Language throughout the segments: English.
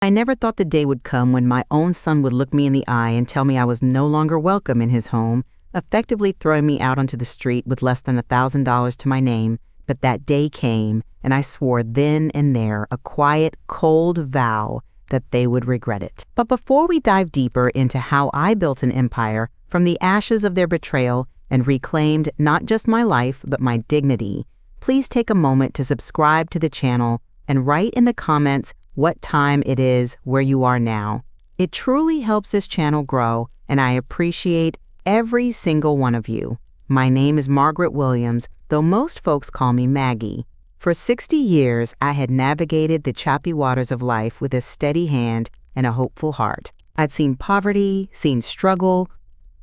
I never thought the day would come when my own son would look me in the eye and tell me I was no longer welcome in his home, effectively throwing me out onto the street with less than $1,000 to my name. But that day came, and I swore then and there a quiet, cold vow that they would regret it. But before we dive deeper into how I built an empire from the ashes of their betrayal and reclaimed not just my life, but my dignity, please take a moment to subscribe to the channel and write in the comments what time it is where you are now. It truly helps this channel grow, and I appreciate every single one of you. My name is Margaret Williams, though most folks call me Maggie. For 60 years, I had navigated the choppy waters of life with a steady hand and a hopeful heart. I'd seen poverty, seen struggle,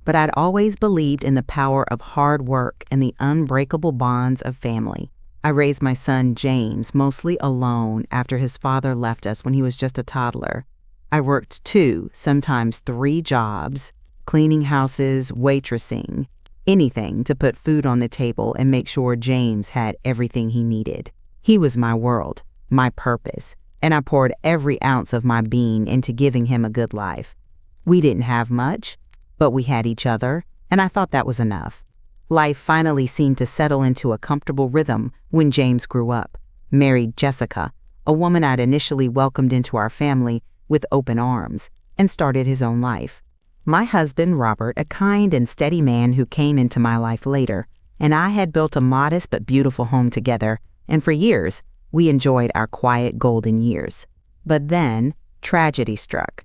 but I'd always believed in the power of hard work and the unbreakable bonds of family. I raised my son, James, mostly alone after his father left us when he was just a toddler. I worked 2, sometimes 3 jobs, cleaning houses, waitressing, anything to put food on the table and make sure James had everything he needed. He was my world, my purpose, and I poured every ounce of my being into giving him a good life. We didn't have much, but we had each other, and I thought that was enough. Life finally seemed to settle into a comfortable rhythm when James grew up, married Jessica, a woman I'd initially welcomed into our family with open arms, and started his own life. My husband, Robert, a kind and steady man who came into my life later, and I had built a modest but beautiful home together, and for years, we enjoyed our quiet golden years. But then, tragedy struck.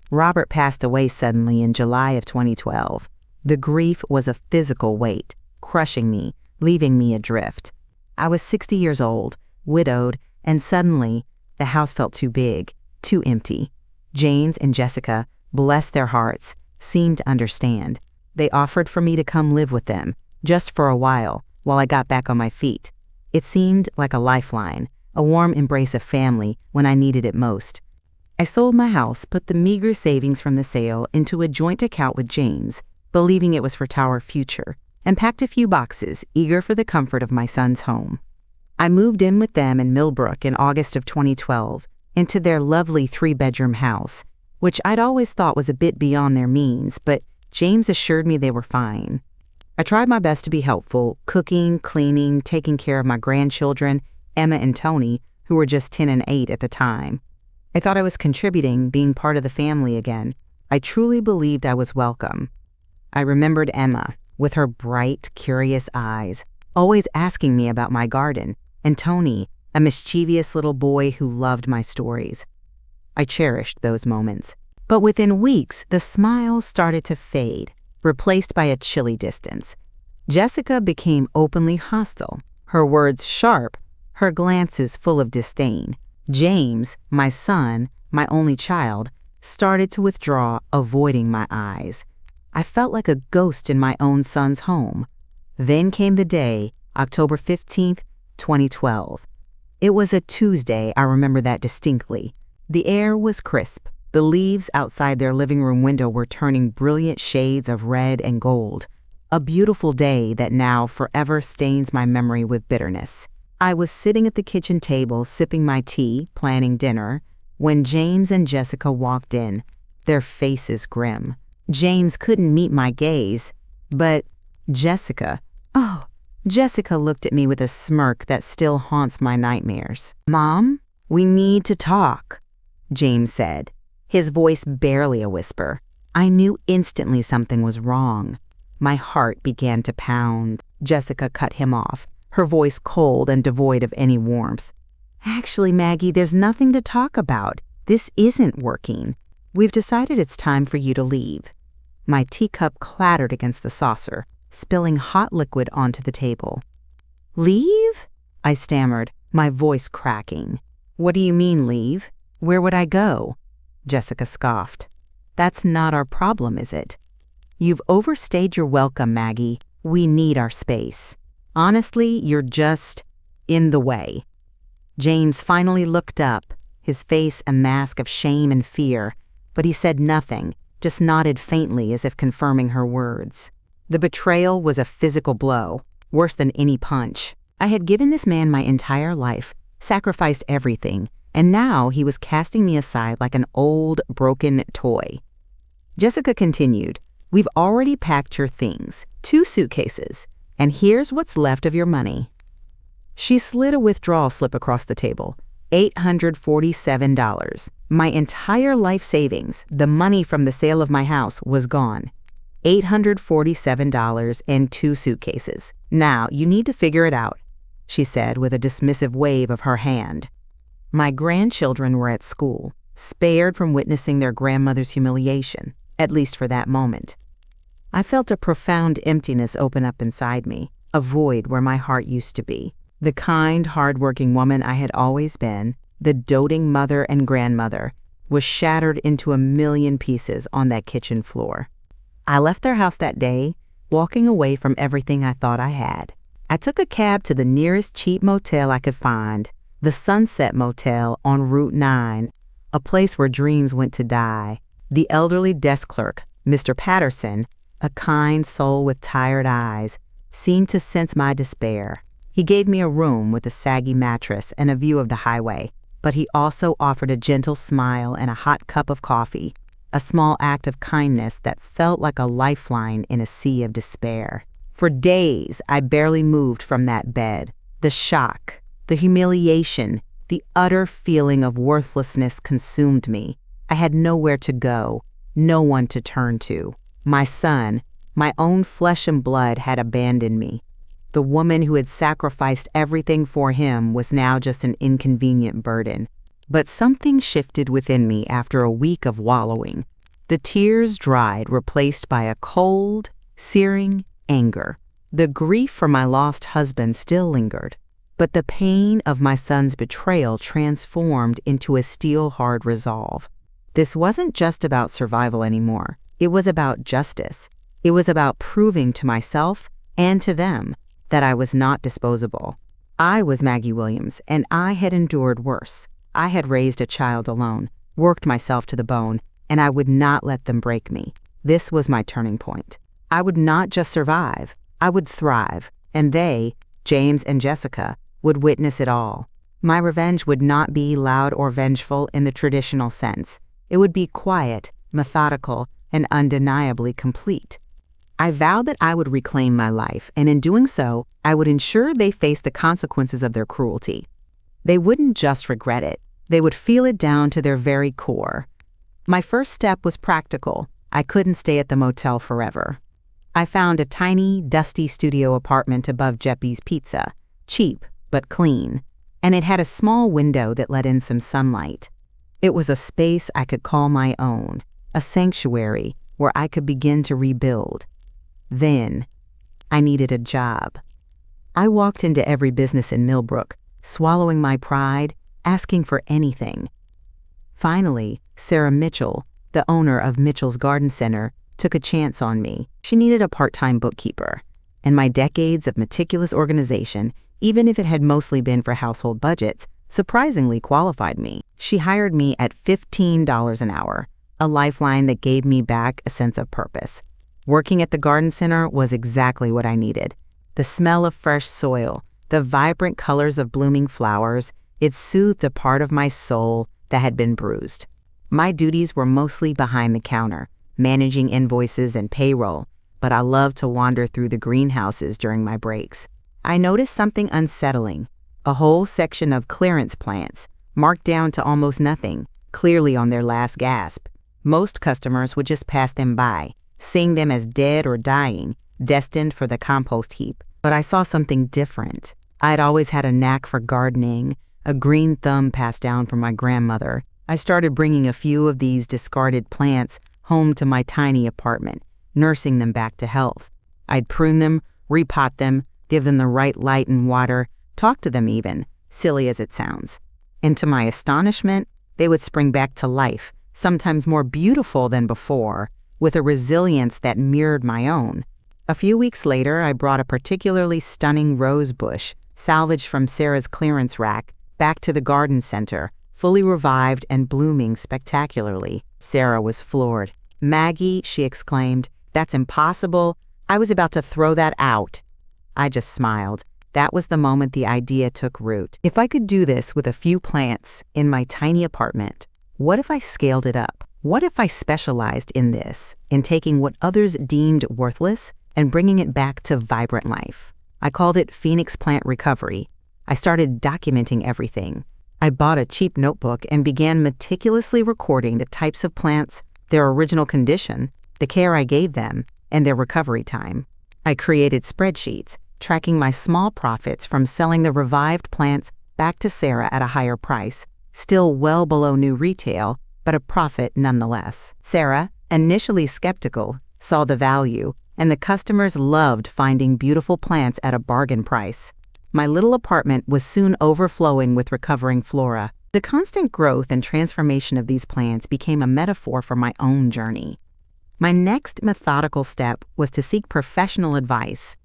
Robert passed away suddenly in July of 2012. The grief was a physical weight, crushing me, leaving me adrift. I was 60 years old, widowed, and suddenly, the house felt too big, too empty. James and Jessica, bless their hearts, seemed to understand. They offered for me to come live with them, just for a while I got back on my feet. It seemed like a lifeline, a warm embrace of family when I needed it most. I sold my house, put the meager savings from the sale into a joint account with James, believing it was for our future, and packed a few boxes, eager for the comfort of my son's home. I moved in with them in Millbrook in August of 2012, into their lovely 3-bedroom house, which I'd always thought was a bit beyond their means, but James assured me they were fine. I tried my best to be helpful, cooking, cleaning, taking care of my grandchildren, Emma and Tony, who were just 10 and 8 at the time. I thought I was contributing, being part of the family again. I truly believed I was welcome. I remembered Emma, with her bright, curious eyes, always asking me about my garden, and Tony, a mischievous little boy who loved my stories. I cherished those moments. But within weeks, the smiles started to fade, replaced by a chilly distance. Jessica became openly hostile, her words sharp, her glances full of disdain. James, my son, my only child, started to withdraw, avoiding my eyes. I felt like a ghost in my own son's home. Then came the day, October 15th, 2012. It was a Tuesday, I remember that distinctly. The air was crisp. The leaves outside their living room window were turning brilliant shades of red and gold. A beautiful day that now forever stains my memory with bitterness. I was sitting at the kitchen table sipping my tea, planning dinner, when James and Jessica walked in, their faces grim. James couldn't meet my gaze, but Jessica looked at me with a smirk that still haunts my nightmares. "Mom, we need to talk," James said, his voice barely a whisper. I knew instantly something was wrong. My heart began to pound. Jessica cut him off, her voice cold and devoid of any warmth. "Actually, Maggie, there's nothing to talk about. This isn't working. We've decided it's time for you to leave." My teacup clattered against the saucer, spilling hot liquid onto the table. "Leave?" I stammered, my voice cracking. "What do you mean, leave? Where would I go?" Jessica scoffed. "That's not our problem, is it? You've overstayed your welcome, Maggie. We need our space. Honestly, you're just in the way." James finally looked up, his face a mask of shame and fear, but he said nothing, just nodded faintly as if confirming her words. The betrayal was a physical blow, worse than any punch. I had given this man my entire life, sacrificed everything, and now he was casting me aside like an old, broken toy. Jessica continued, "We've already packed your things, 2 suitcases, and here's what's left of your money." She slid a withdrawal slip across the table. $847. My entire life savings, the money from the sale of my house, was gone. $847 and 2 suitcases. "Now, you need to figure it out," she said with a dismissive wave of her hand. My grandchildren were at school, spared from witnessing their grandmother's humiliation, at least for that moment. I felt a profound emptiness open up inside me, a void where my heart used to be. The kind, hard-working woman I had always been, the doting mother and grandmother, was shattered into a million pieces on that kitchen floor. I left their house that day, walking away from everything I thought I had. I took a cab to the nearest cheap motel I could find, the Sunset Motel on Route 9, a place where dreams went to die. The elderly desk clerk, Mr. Patterson, a kind soul with tired eyes, seemed to sense my despair. He gave me a room with a saggy mattress and a view of the highway, but he also offered a gentle smile and a hot cup of coffee, a small act of kindness that felt like a lifeline in a sea of despair. For days, I barely moved from that bed. The shock, the humiliation, the utter feeling of worthlessness consumed me. I had nowhere to go, no one to turn to. My son, my own flesh and blood, had abandoned me. The woman who had sacrificed everything for him was now just an inconvenient burden. But something shifted within me after a week of wallowing. The tears dried, replaced by a cold, searing anger. The grief for my lost husband still lingered, but the pain of my son's betrayal transformed into a steel-hard resolve. This wasn't just about survival anymore. It was about justice. It was about proving to myself and to them that I was not disposable. I was Maggie Williams, and I had endured worse. I had raised a child alone, worked myself to the bone, and I would not let them break me. This was my turning point. I would not just survive, I would thrive, and they, James and Jessica, would witness it all. My revenge would not be loud or vengeful in the traditional sense. It would be quiet, methodical, and undeniably complete. I vowed that I would reclaim my life, and in doing so, I would ensure they faced the consequences of their cruelty. They wouldn't just regret it, they would feel it down to their very core. My first step was practical. I couldn't stay at the motel forever. I found a tiny, dusty studio apartment above Jeppy's Pizza, cheap but clean, and it had a small window that let in some sunlight. It was a space I could call my own, a sanctuary where I could begin to rebuild. Then, I needed a job. I walked into every business in Millbrook, swallowing my pride, asking for anything. Finally, Sarah Mitchell, the owner of Mitchell's Garden Center, took a chance on me. She needed a part-time bookkeeper, and my decades of meticulous organization, even if it had mostly been for household budgets, surprisingly qualified me. She hired me at $15 an hour, a lifeline that gave me back a sense of purpose. Working at the garden center was exactly what I needed. The smell of fresh soil, the vibrant colors of blooming flowers, it soothed a part of my soul that had been bruised. My duties were mostly behind the counter, managing invoices and payroll, but I loved to wander through the greenhouses during my breaks. I noticed something unsettling, a whole section of clearance plants, marked down to almost nothing, clearly on their last gasp. Most customers would just pass them by, seeing them as dead or dying, destined for the compost heap. But I saw something different. I'd always had a knack for gardening, a green thumb passed down from my grandmother. I started bringing a few of these discarded plants home to my tiny apartment, nursing them back to health. I'd prune them, repot them, give them the right light and water, talk to them even, silly as it sounds. And to my astonishment, they would spring back to life, sometimes more beautiful than before, with a resilience that mirrored my own. A few weeks later, I brought a particularly stunning rose bush, salvaged from Sarah's clearance rack, back to the garden center, fully revived and blooming spectacularly. Sarah was floored. "Maggie," she exclaimed, "that's impossible. I was about to throw that out." I just smiled. That was the moment the idea took root. If I could do this with a few plants in my tiny apartment, what if I scaled it up? What if I specialized in this, in taking what others deemed worthless and bringing it back to vibrant life? I called it Phoenix Plant Recovery. I started documenting everything. I bought a cheap notebook and began meticulously recording the types of plants, their original condition, the care I gave them, and their recovery time. I created spreadsheets, tracking my small profits from selling the revived plants back to Sarah at a higher price, still well below new retail, but a profit nonetheless. Sarah, initially skeptical, saw the value, and the customers loved finding beautiful plants at a bargain price. My little apartment was soon overflowing with recovering flora. The constant growth and transformation of these plants became a metaphor for my own journey. My next methodical step was to seek professional advice.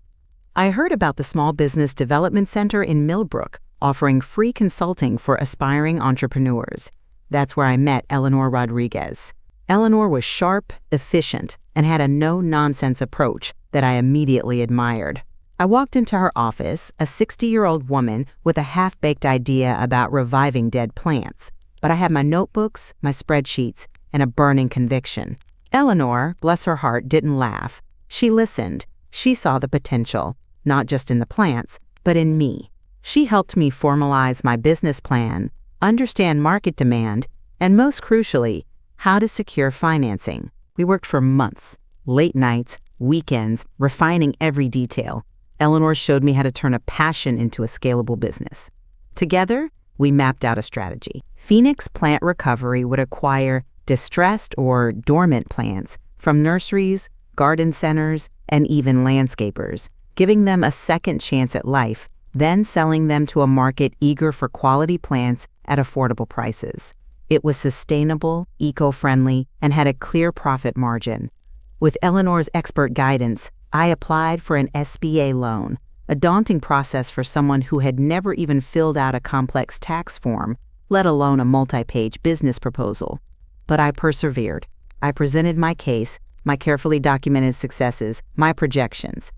I heard about the Small Business Development Center in Millbrook, offering free consulting for aspiring entrepreneurs. That's where I met Eleanor Rodriguez. Eleanor was sharp, efficient, and had a no-nonsense approach that I immediately admired. I walked into her office, a 60-year-old woman with a half-baked idea about reviving dead plants. But I had my notebooks, my spreadsheets, and a burning conviction. Eleanor, bless her heart, didn't laugh. She listened. She saw the potential, not just in the plants, but in me. She helped me formalize my business plan, understand market demand, and most crucially, how to secure financing. We worked for months, late nights, weekends, refining every detail. Eleanor showed me how to turn a passion into a scalable business. Together, we mapped out a strategy. Phoenix Plant Recovery would acquire distressed or dormant plants from nurseries, garden centers, and even landscapers, giving them a second chance at life, then selling them to a market eager for quality plants at affordable prices. It was sustainable, eco-friendly, and had a clear profit margin. With Eleanor's expert guidance, I applied for an SBA loan, a daunting process for someone who had never even filled out a complex tax form, let alone a multi-page business proposal. But I persevered. I presented my case, my carefully documented successes, my projections.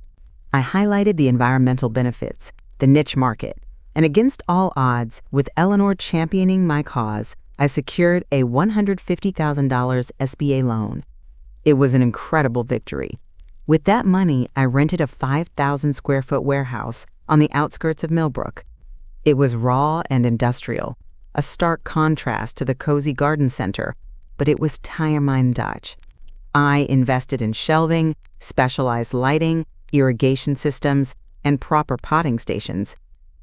I highlighted the environmental benefits, the niche market, and against all odds, with Eleanor championing my cause, I secured a $150,000 SBA loan. It was an incredible victory. With that money, I rented a 5,000 square foot warehouse on the outskirts of Millbrook. It was raw and industrial, a stark contrast to the cozy garden center, but it was Tiermine Dutch. I invested in shelving, specialized lighting, irrigation systems, and proper potting stations.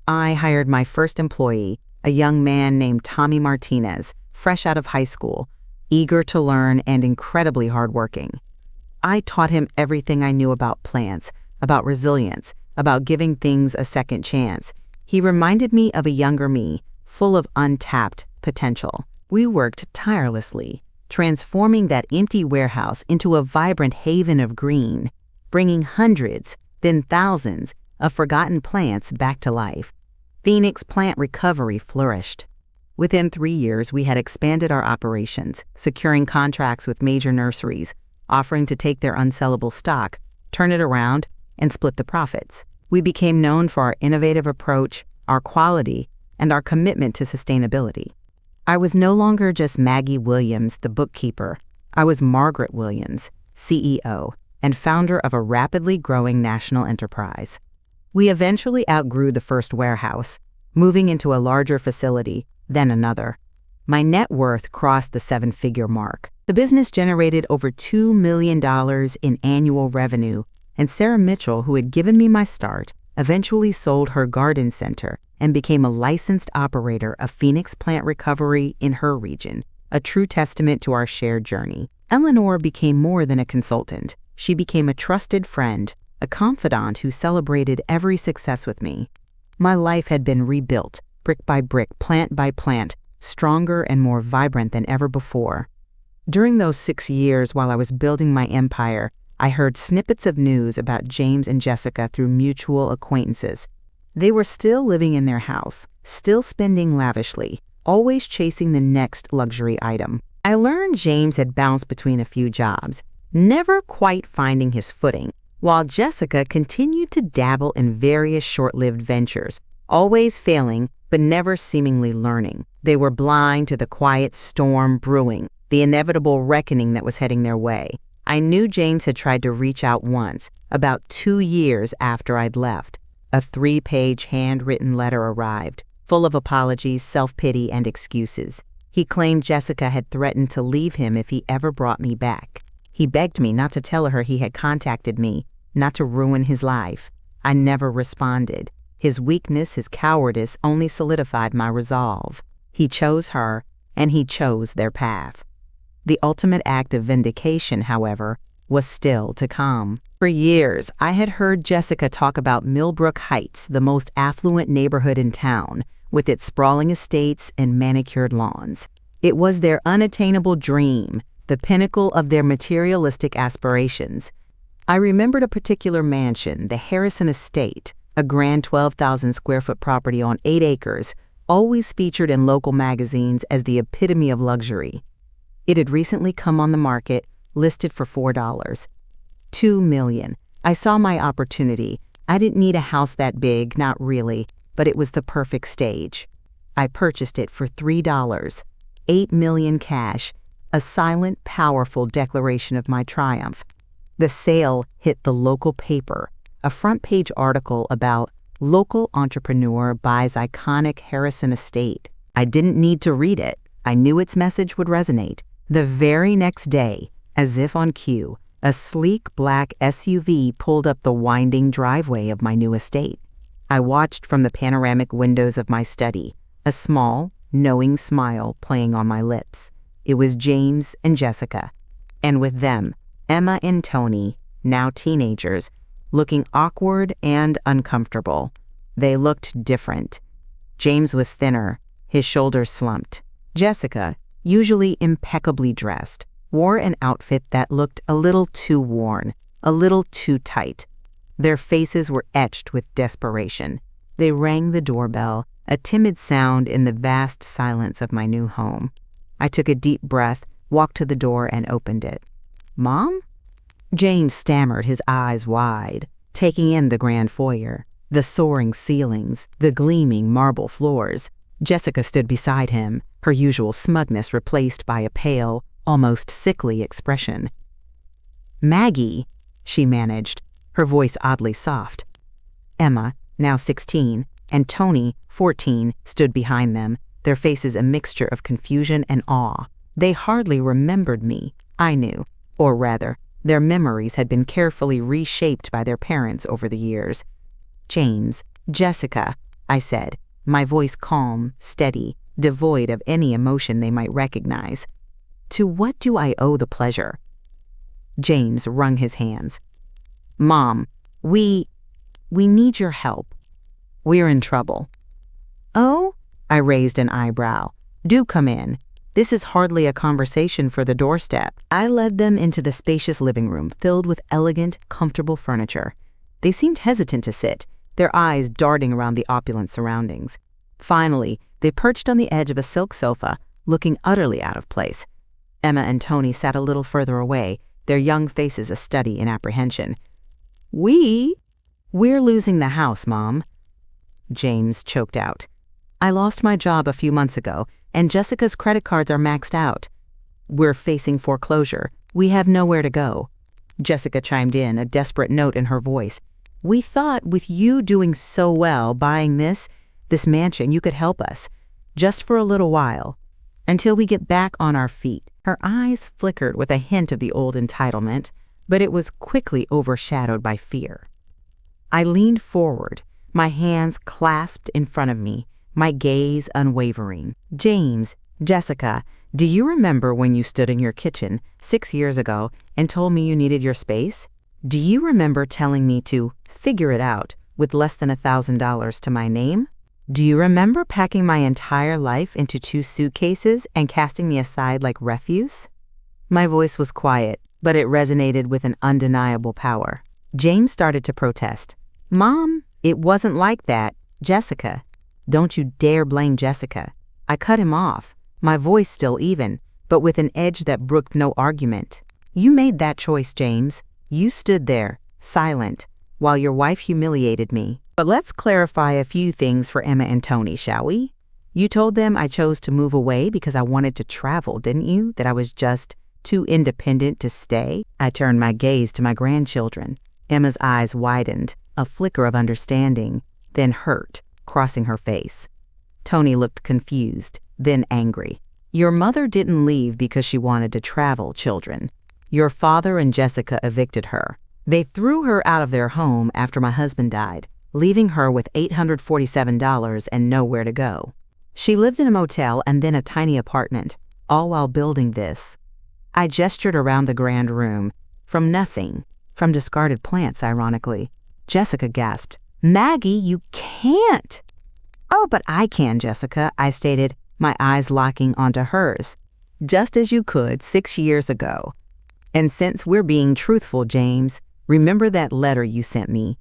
I hired my first employee, a young man named Tommy Martinez, fresh out of high school, eager to learn and incredibly hardworking. I taught him everything I knew about plants, about resilience, about giving things a second chance. He reminded me of a younger me, full of untapped potential. We worked tirelessly, transforming that empty warehouse into a vibrant haven of green, bringing hundreds, then thousands, of forgotten plants back to life. Phoenix Plant Recovery flourished. Within 3 years, we had expanded our operations, securing contracts with major nurseries, offering to take their unsellable stock, turn it around, and split the profits. We became known for our innovative approach, our quality, and our commitment to sustainability. I was no longer just Maggie Williams, the bookkeeper. I was Margaret Williams, CEO, and founder of a rapidly growing national enterprise. We eventually outgrew the first warehouse, moving into a larger facility, then another. My net worth crossed the 7-figure mark. The business generated over $2 million in annual revenue, and Sarah Mitchell, who had given me my start, eventually sold her garden center and became a licensed operator of Phoenix Plant Recovery in her region, a true testament to our shared journey. Eleanor became more than a consultant. She became a trusted friend, a confidant who celebrated every success with me. My life had been rebuilt, brick by brick, plant by plant, stronger and more vibrant than ever before. During those 6 years while I was building my empire, I heard snippets of news about James and Jessica through mutual acquaintances. They were still living in their house, still spending lavishly, always chasing the next luxury item. I learned James had bounced between a few jobs, never quite finding his footing, while Jessica continued to dabble in various short-lived ventures, always failing but never seemingly learning. They were blind to the quiet storm brewing, the inevitable reckoning that was heading their way. I knew James had tried to reach out once, about 2 years after I'd left. A 3-page handwritten letter arrived, full of apologies, self-pity, and excuses. He claimed Jessica had threatened to leave him if he ever brought me back. He begged me not to tell her he had contacted me, not to ruin his life. I never responded. His weakness, his cowardice only solidified my resolve. He chose her, and he chose their path. The ultimate act of vindication, however, was still to come. For years, I had heard Jessica talk about Millbrook Heights, the most affluent neighborhood in town, with its sprawling estates and manicured lawns. It was their unattainable dream, the pinnacle of their materialistic aspirations. I remembered a particular mansion, the Harrison Estate, a grand 12,000 square foot property on 8 acres, always featured in local magazines as the epitome of luxury. It had recently come on the market, listed for $4. $2 million. I saw my opportunity. I didn't need a house that big, not really, but it was the perfect stage. I purchased it for $3, $8 million cash, a silent, powerful declaration of my triumph. The sale hit the local paper, a front-page article about local entrepreneur buys iconic Harrison estate. I didn't need to read it. I knew its message would resonate. The very next day, as if on cue, a sleek black SUV pulled up the winding driveway of my new estate. I watched from the panoramic windows of my study, a small, knowing smile playing on my lips. It was James and Jessica, and with them, Emma and Tony, now teenagers, looking awkward and uncomfortable. They looked different. James was thinner, his shoulders slumped. Jessica, usually impeccably dressed, wore an outfit that looked a little too worn, a little too tight. Their faces were etched with desperation. They rang the doorbell, a timid sound in the vast silence of my new home. I took a deep breath, walked to the door, and opened it. "Mom?" James stammered, his eyes wide, taking in the grand foyer, the soaring ceilings, the gleaming marble floors. Jessica stood beside him, her usual smugness replaced by a pale, almost sickly expression. "Maggie," she managed, her voice oddly soft. Emma, now 16, and Tony, 14, stood behind them, their faces a mixture of confusion and awe. They hardly remembered me, I knew, or rather, their memories had been carefully reshaped by their parents over the years. "James, Jessica," I said, my voice calm, steady, devoid of any emotion they might recognize. "To what do I owe the pleasure?" James wrung his hands. "Mom, we need your help. We're in trouble." "Oh?" I raised an eyebrow. "Do come in. This is hardly a conversation for the doorstep." I led them into the spacious living room, filled with elegant, comfortable furniture. They seemed hesitant to sit, their eyes darting around the opulent surroundings. Finally, they perched on the edge of a silk sofa, looking utterly out of place. Emma and Tony sat a little further away, their young faces a study in apprehension. We're losing the house, Mom," James choked out. "I lost my job a few months ago, and Jessica's credit cards are maxed out. We're facing foreclosure. We have nowhere to go." Jessica chimed in, a desperate note in her voice. "We thought with you doing so well buying this mansion, you could help us, just for a little while, until we get back on our feet." Her eyes flickered with a hint of the old entitlement, but it was quickly overshadowed by fear. I leaned forward, my hands clasped in front of me, my gaze unwavering. "James, Jessica, do you remember when you stood in your kitchen 6 years ago and told me you needed your space? Do you remember telling me to figure it out with less than $1,000 to my name? Do you remember packing my entire life into 2 suitcases and casting me aside like refuse?" My voice was quiet, but it resonated with an undeniable power. James started to protest. "Mom, it wasn't like that. Jessica, don't you dare blame Jessica." I cut him off, my voice still even, but with an edge that brooked no argument. "You made that choice, James. You stood there, silent, while your wife humiliated me. But let's clarify a few things for Emma and Tony, shall we? You told them I chose to move away because I wanted to travel, didn't you? That I was just too independent to stay? I turned my gaze to my grandchildren. Emma's eyes widened, a flicker of understanding, then hurt, crossing her face. Tony looked confused, then angry. Your mother didn't leave because she wanted to travel, children. Your father and Jessica evicted her. They threw her out of their home after my husband died, leaving her with $847 and nowhere to go. She lived in a motel and then a tiny apartment, all while building this. I gestured around the grand room. From nothing. From discarded plants, ironically. Jessica gasped. Maggie, you can't. Oh, but I can, Jessica, I stated, my eyes locking onto hers. Just as you could 6 years ago. And since we're being truthful, James, remember that letter you sent me?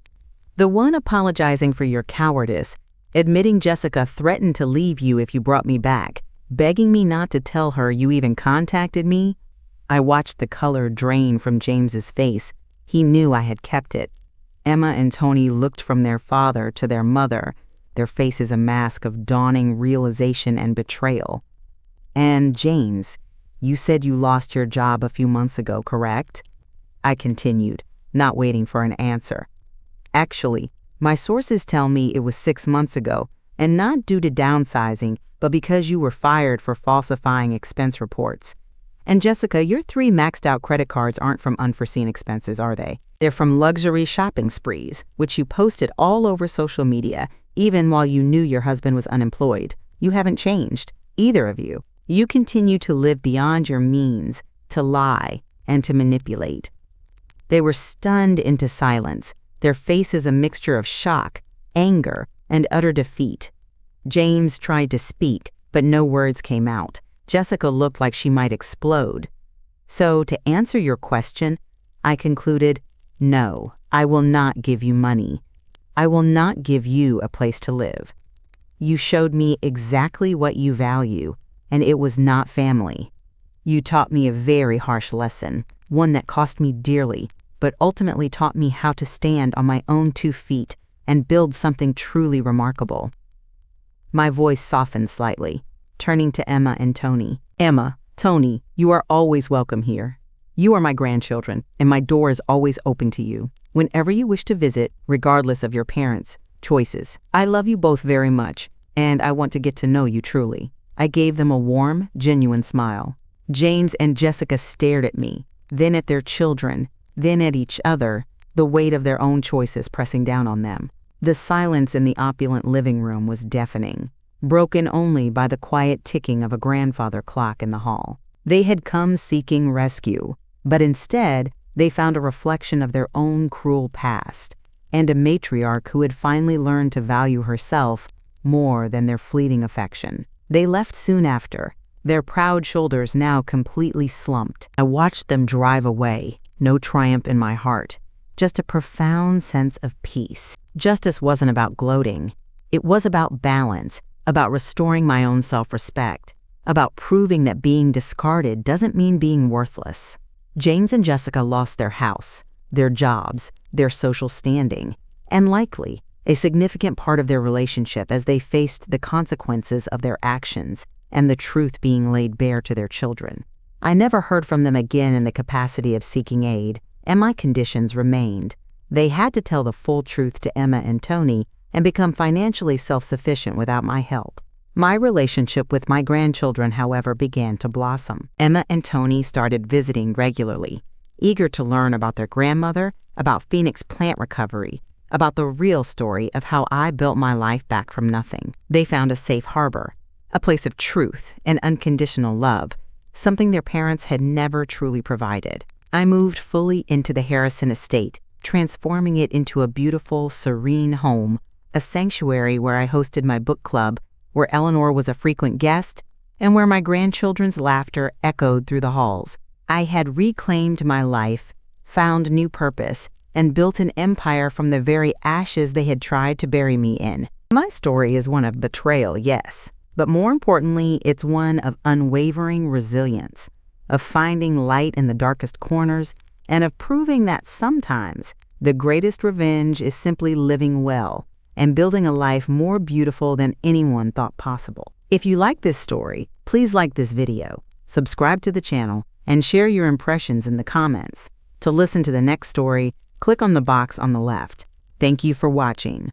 The one apologizing for your cowardice, admitting Jessica threatened to leave you if you brought me back, begging me not to tell her you even contacted me? I watched the color drain from James's face. He knew I had kept it. Emma and Tony looked from their father to their mother, their faces a mask of dawning realization and betrayal. And James, you said you lost your job a few months ago, correct? I continued, not waiting for an answer. Actually, my sources tell me it was 6 months ago, and not due to downsizing, but because you were fired for falsifying expense reports. And Jessica, your 3 maxed out credit cards aren't from unforeseen expenses, are they? They're from luxury shopping sprees, which you posted all over social media, even while you knew your husband was unemployed. You haven't changed, either of you. You continue to live beyond your means, to lie, and to manipulate. They were stunned into silence, their faces a mixture of shock, anger, and utter defeat. James tried to speak, but no words came out. Jessica looked like she might explode. So, to answer your question, I concluded, no, I will not give you money. I will not give you a place to live. You showed me exactly what you value, and it was not family. You taught me a very harsh lesson, one that cost me dearly, but ultimately taught me how to stand on my own 2 feet and build something truly remarkable. My voice softened slightly, turning to Emma and Tony. Emma, Tony, you are always welcome here. You are my grandchildren, and my door is always open to you, whenever you wish to visit, regardless of your parents' choices. I love you both very much, and I want to get to know you truly. I gave them a warm, genuine smile. James and Jessica stared at me, then at their children, then at each other, the weight of their own choices pressing down on them. The silence in the opulent living room was deafening, broken only by the quiet ticking of a grandfather clock in the hall. They had come seeking rescue, but instead they found a reflection of their own cruel past, and a matriarch who had finally learned to value herself more than their fleeting affection. They left soon after, their proud shoulders now completely slumped. I watched them drive away, no triumph in my heart, just a profound sense of peace. Justice wasn't about gloating. It was about balance, about restoring my own self-respect, about proving that being discarded doesn't mean being worthless. James and Jessica lost their house, their jobs, their social standing, and likely a significant part of their relationship as they faced the consequences of their actions and the truth being laid bare to their children. I never heard from them again in the capacity of seeking aid, and my conditions remained. They had to tell the full truth to Emma and Tony and become financially self-sufficient without my help. My relationship with my grandchildren, however, began to blossom. Emma and Tony started visiting regularly, eager to learn about their grandmother, about Phoenix plant recovery, about the real story of how I built my life back from nothing. They found a safe harbor, a place of truth and unconditional love, something their parents had never truly provided. I moved fully into the Harrison estate, transforming it into a beautiful, serene home, a sanctuary where I hosted my book club, where Eleanor was a frequent guest, and where my grandchildren's laughter echoed through the halls. I had reclaimed my life, found new purpose, and built an empire from the very ashes they had tried to bury me in. My story is one of betrayal, yes, but more importantly, it's one of unwavering resilience, of finding light in the darkest corners, and of proving that sometimes The greatest revenge is simply living well and building a life more beautiful than anyone thought possible. If you like this story, please like this video, subscribe to the channel, and share your impressions in the comments. To listen to the next story, click on the box on the left. Thank you for watching.